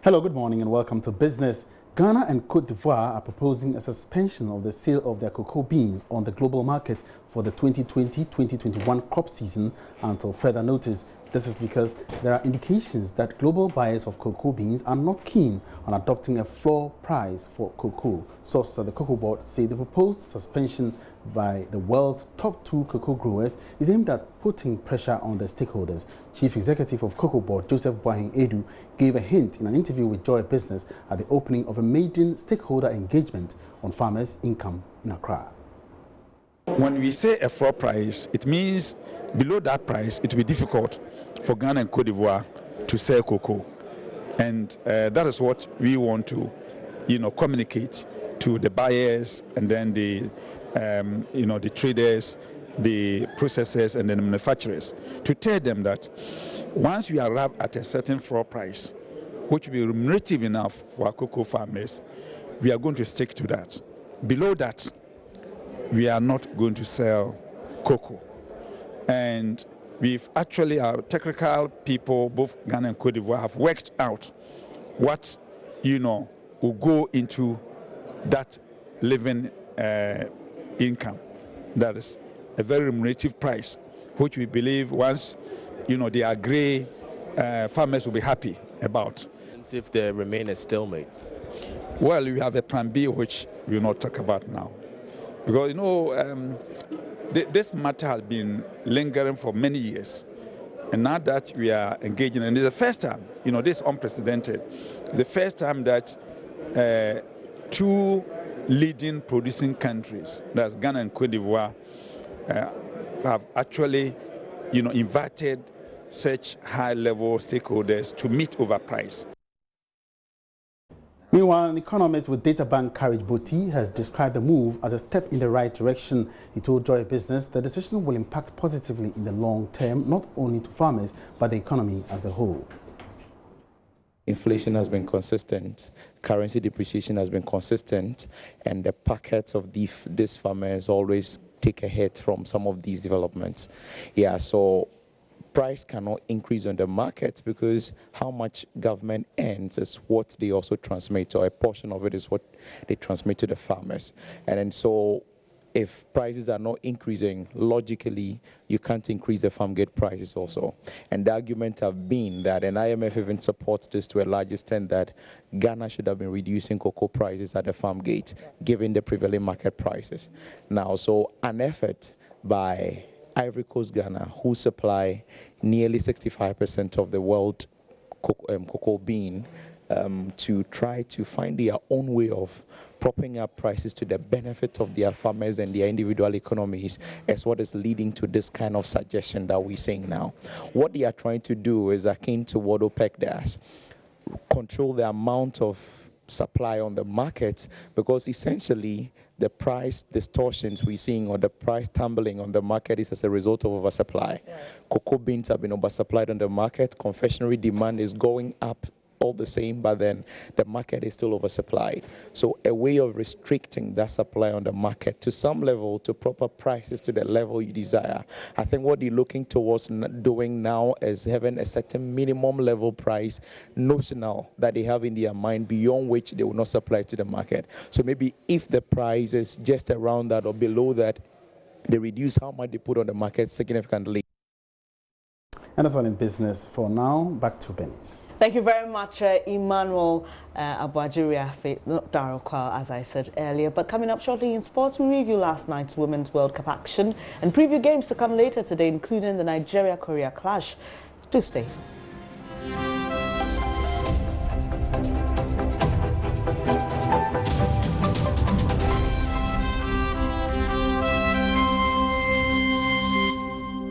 Hello, good morning and welcome to Business. Ghana and Cote d'Ivoire are proposing a suspension of the sale of their cocoa beans on the global market for the 2020-2021 crop season until further notice. This is because there are indications that global buyers of cocoa beans are not keen on adopting a floor price for cocoa. Sources at the Cocoa Board say the proposed suspension by the world's top 2 cocoa growers is aimed at putting pressure on the stakeholders. Chief Executive of Cocoa Board, Joseph Boahen Edu, gave a hint in an interview with Joy Business at the opening of a maiden stakeholder engagement on farmers' income in Accra. When we say a floor price, it means below that price, it will be difficult for Ghana and Cote d'Ivoire to sell cocoa. And that is what we want to, communicate to the buyers and then the traders, the processors and the manufacturers, to tell them that once we arrive at a certain floor price, which will be remunerative enough for our cocoa farmers, we are going to stick to that. Below that, we are not going to sell cocoa. And we've actually, our technical people, both Ghana and Cote d'Ivoire, have worked out what, will go into that living income. That is a very remunerative price, which we believe once, they agree, farmers will be happy about. If there remain a stalemate? Well, we have a plan B, which we will not talk about now. Because, this matter has been lingering for many years. And now that we are engaging, and it's the first time, this is unprecedented. It's the first time that 2 leading producing countries, that's Ghana and Cote d'Ivoire, have actually, invited such high-level stakeholders to meet over price. Meanwhile, an economist with data bank Courage Boti has described the move as a step in the right direction. He told Joy Business the decision will impact positively in the long term, not only to farmers, but the economy as a whole. Inflation has been consistent, currency depreciation has been consistent, and the pockets of these farmers always take a hit from some of these developments. Yeah, so price cannot increase on the market because how much government earns is what they also transmit, or a portion of it is what they transmit to the farmers. And then so if prices are not increasing, logically, you can't increase the farm gate prices also. And the argument have been that, and IMF even supports this to a large extent, that Ghana should have been reducing cocoa prices at the farm gate, given the prevailing market prices. Now, so an effort by Ivory Coast Ghana, who supply nearly 65% of the world cocoa bean, to try to find their own way of propping up prices to the benefit of their farmers and their individual economies is what is leading to this kind of suggestion that we're seeing now. What they are trying to do is akin to what OPEC does, control the amount of supply on the market, because essentially the price distortions we're seeing, or the price tumbling on the market, is as a result of oversupply. Yes. Cocoa beans have been oversupplied on the market. Confectionery demand is going up all the same, but then the market is still oversupplied. So a way of restricting that supply on the market to some level, to proper prices to the level you desire. I think what they're looking towards doing now is having a certain minimum level price notional that they have in their mind, beyond which they will not supply to the market. So maybe if the price is just around that or below that, they reduce how much they put on the market significantly. And that's all in business for now. Back to Benis. Thank you very much, Emmanuel Abuajiriafe, not Darokwa, as I said earlier. But coming up shortly in sports, we review last night's Women's World Cup action and preview games to come later today, including the Nigeria-Korea clash. Do stay.